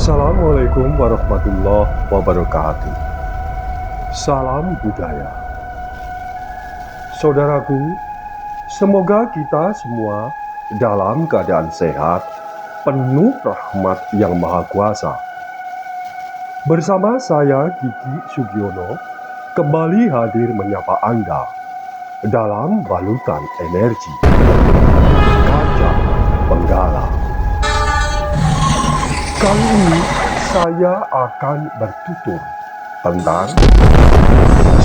Assalamualaikum warahmatullahi wabarakatuh. Salam budaya. Saudaraku, semoga kita semua dalam keadaan sehat, penuh rahmat yang maha kuasa. Bersama saya Kiki Sugiono, kembali hadir menyapa Anda dalam balutan energi Kaca Penggala. Kali ini saya akan bertutur tentang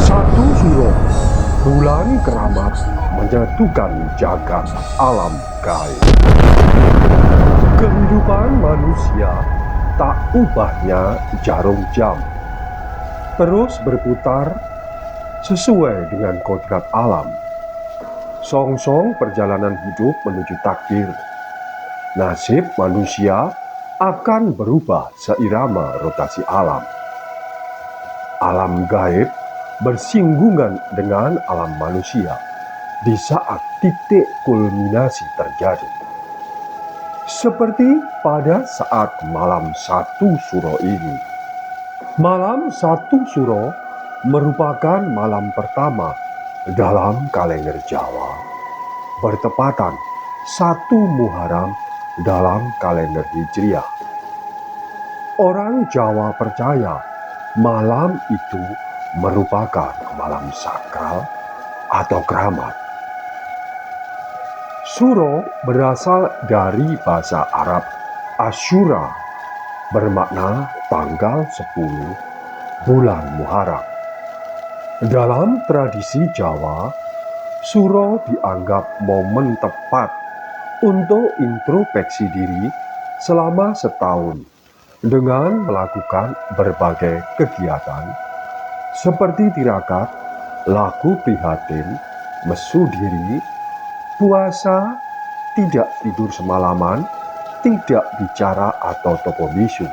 satu suro bulan keramat menyatukan jagat alam gaib. Kehidupan manusia tak ubahnya jarum jam, terus berputar sesuai dengan kodrat alam. Song-song perjalanan hidup menuju takdir. Nasib manusia akan berubah seirama rotasi alam. Alam gaib bersinggungan dengan alam manusia di saat titik kulminasi terjadi. Seperti pada saat malam satu suro ini. Malam satu suro merupakan malam pertama dalam kalender Jawa, bertepatan 1 Muharram dalam kalender Hijriah. Orang Jawa percaya malam itu merupakan malam sakral atau keramat. Suro berasal dari bahasa Arab Asyura, bermakna tanggal 10 bulan Muharram. Dalam tradisi Jawa, suro dianggap momen tepat untuk introspeksi diri selama setahun dengan melakukan berbagai kegiatan seperti tirakat, laku prihatin, mesu diri, puasa, tidak tidur semalaman, tidak bicara atau topo bisu,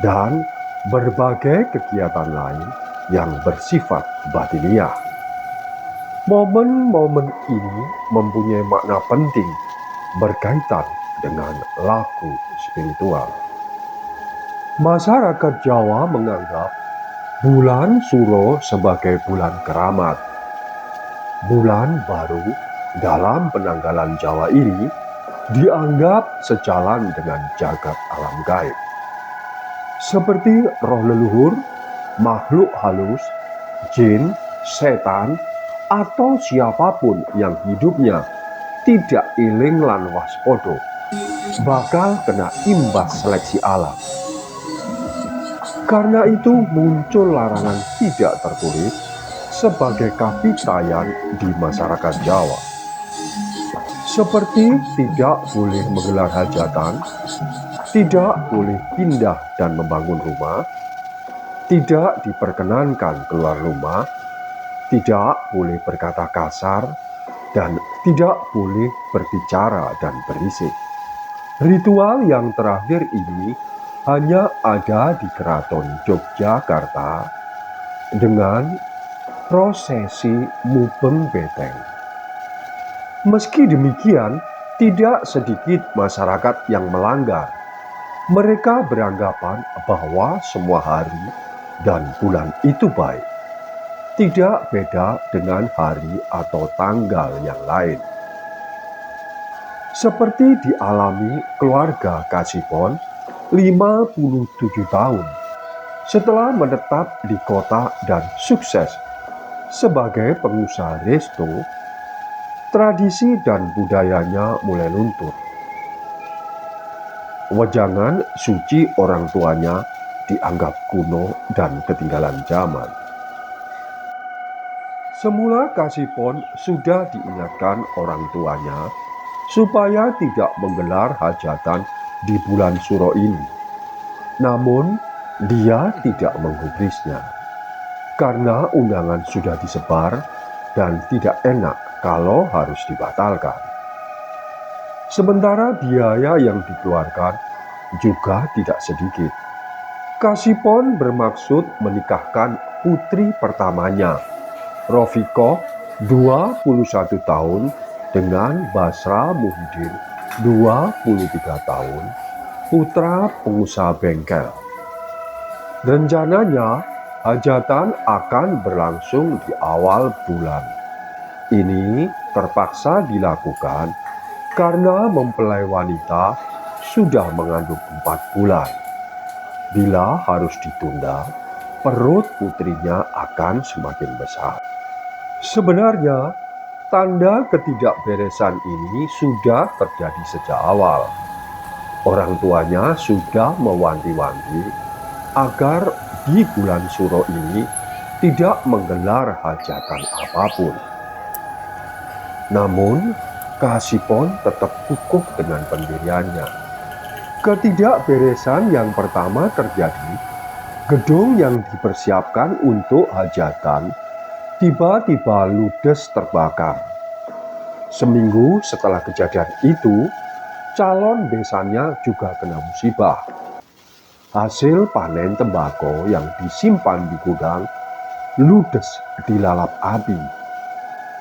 dan berbagai kegiatan lain yang bersifat batiniah. Momen-momen ini mempunyai makna penting berkaitan dengan laku spiritual. Masyarakat Jawa menganggap bulan Suro sebagai bulan keramat. Bulan baru dalam penanggalan Jawa ini dianggap sejalan dengan jagat alam gaib. Seperti roh leluhur, makhluk halus, jin, setan, atau siapapun yang hidupnya tidak iling lan waspodo bakal kena imbas seleksi alam. Karena itu muncul larangan tidak tertulis sebagai kapitayan di masyarakat Jawa. Seperti tidak boleh menggelar hajatan, tidak boleh pindah dan membangun rumah, tidak diperkenankan keluar rumah, tidak boleh berkata kasar, dan tidak boleh berbicara dan berisik. Ritual yang terakhir ini hanya ada di Keraton Yogyakarta dengan prosesi mubeng beteng. Meski demikian, tidak sedikit masyarakat yang melanggar. Mereka beranggapan bahwa semua hari dan bulan itu baik, tidak beda dengan hari atau tanggal yang lain. Seperti dialami keluarga Kasipon 57 tahun setelah menetap di kota dan sukses sebagai pengusaha resto, tradisi dan budayanya mulai luntur. Wejangan suci orang tuanya dianggap kuno dan ketinggalan zaman. Semula Kasipon sudah diingatkan orang tuanya supaya tidak menggelar hajatan di bulan Suro ini. Namun, dia tidak menggubrisnya karena undangan sudah disebar dan tidak enak kalau harus dibatalkan. Sementara biaya yang dikeluarkan juga tidak sedikit. Kasipon bermaksud menikahkan putri pertamanya, Rofiko, 21 tahun, dengan Basra Muhyiddin, 23 tahun, putra pengusaha bengkel. Rencananya, hajatan akan berlangsung di awal bulan. Ini terpaksa dilakukan karena mempelai wanita sudah mengandung 4 bulan. Bila harus ditunda, perut putrinya akan semakin besar. Sebenarnya, tanda ketidakberesan ini sudah terjadi sejak awal. Orang tuanya sudah mewanti-wanti agar di bulan Suro ini tidak menggelar hajatan apapun. Namun, Kasipon tetap kukuh dengan pendiriannya. Ketidakberesan yang pertama terjadi, gedung yang dipersiapkan untuk hajatan tiba-tiba ludes terbakar. Seminggu setelah kejadian itu, calon besannya juga kena musibah. Hasil panen tembakau yang disimpan di gudang ludes dilalap api.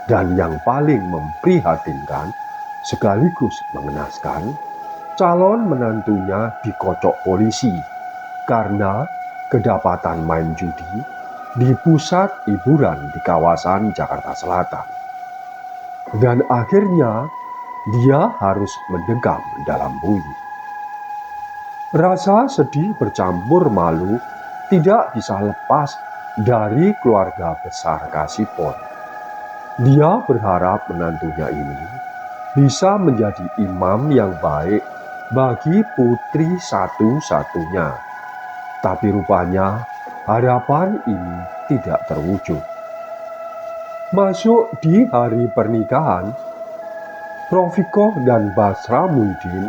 Dan yang paling memprihatinkan sekaligus mengenaskan, calon menantunya dikocok polisi karena kedapatan main judi di pusat hiburan di kawasan Jakarta Selatan. Dan akhirnya dia harus mendekam dalam bunyi. Rasa sedih bercampur malu tidak bisa lepas dari keluarga besar Kasipon. Dia berharap menantunya ini bisa menjadi imam yang baik bagi putri satu-satunya. Tapi rupanya harapan ini tidak terwujud. Masuk di hari pernikahan, Rofikoh dan Basra Muhyiddin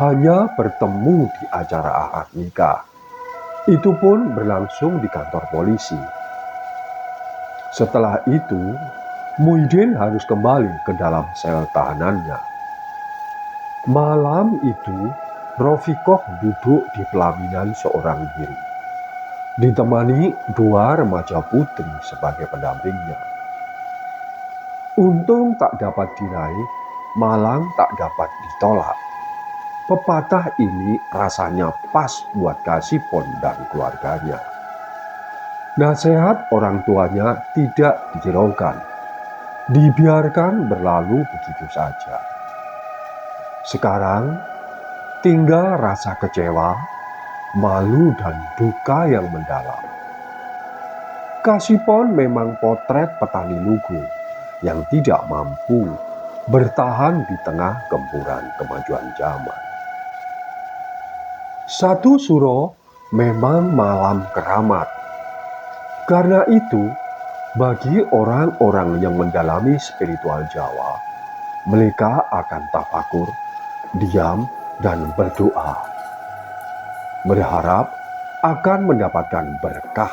hanya bertemu di acara akad nikah. Itu pun berlangsung di kantor polisi. Setelah itu, Muhyiddin harus kembali ke dalam sel tahanannya. Malam itu, Rofikoh duduk di pelaminan seorang diri, ditemani 2 remaja putri sebagai pendampingnya. Untung tak dapat diraih, malang tak dapat ditolak. Pepatah ini rasanya pas buat Kasipon dan keluarganya. Nasihat orang tuanya tidak dihiraukan, dibiarkan berlalu begitu saja. Sekarang tinggal rasa kecewa, malu dan duka yang mendalam. Kasipon memang potret petani lugu yang tidak mampu bertahan di tengah gempuran kemajuan zaman. Satu Suro memang malam keramat. Karena itu, bagi orang-orang yang mendalami spiritual Jawa, mereka akan tafakur, diam, dan berdoa. Berharap akan mendapatkan berkah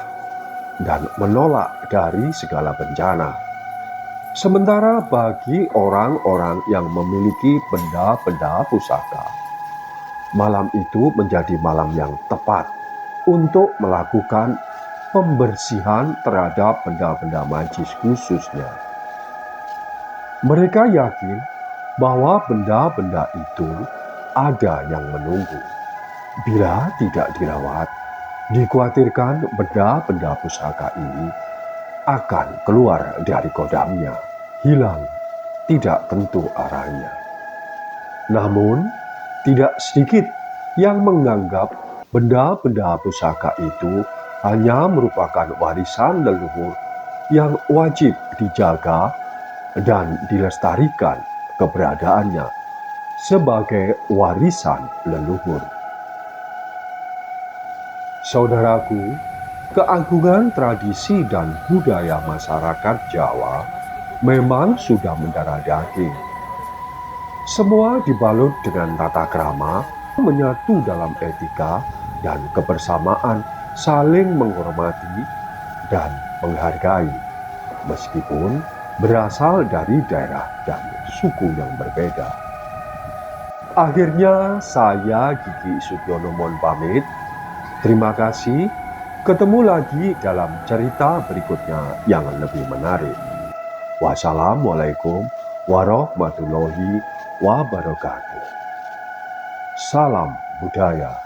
dan menolak dari segala bencana. Sementara bagi orang-orang yang memiliki benda-benda pusaka, malam itu menjadi malam yang tepat untuk melakukan pembersihan terhadap benda-benda majis khususnya. Mereka yakin bahwa benda-benda itu ada yang menunggu. Bila tidak dirawat, dikhawatirkan benda-benda pusaka ini akan keluar dari kodamnya, hilang, tidak tentu arahnya. Namun, tidak sedikit yang menganggap benda-benda pusaka itu hanya merupakan warisan leluhur yang wajib dijaga dan dilestarikan keberadaannya sebagai warisan leluhur. Saudaraku, keagungan tradisi dan budaya masyarakat Jawa memang sudah mendarah daging. Semua dibalut dengan tata krama, menyatu dalam etika dan kebersamaan, saling menghormati dan menghargai, meskipun berasal dari daerah dan suku yang berbeda. Akhirnya saya Gigi Sugiono mohon pamit. Terima kasih. Ketemu lagi dalam cerita berikutnya yang lebih menarik. Wassalamualaikum warahmatullahi wabarakatuh. Salam budaya.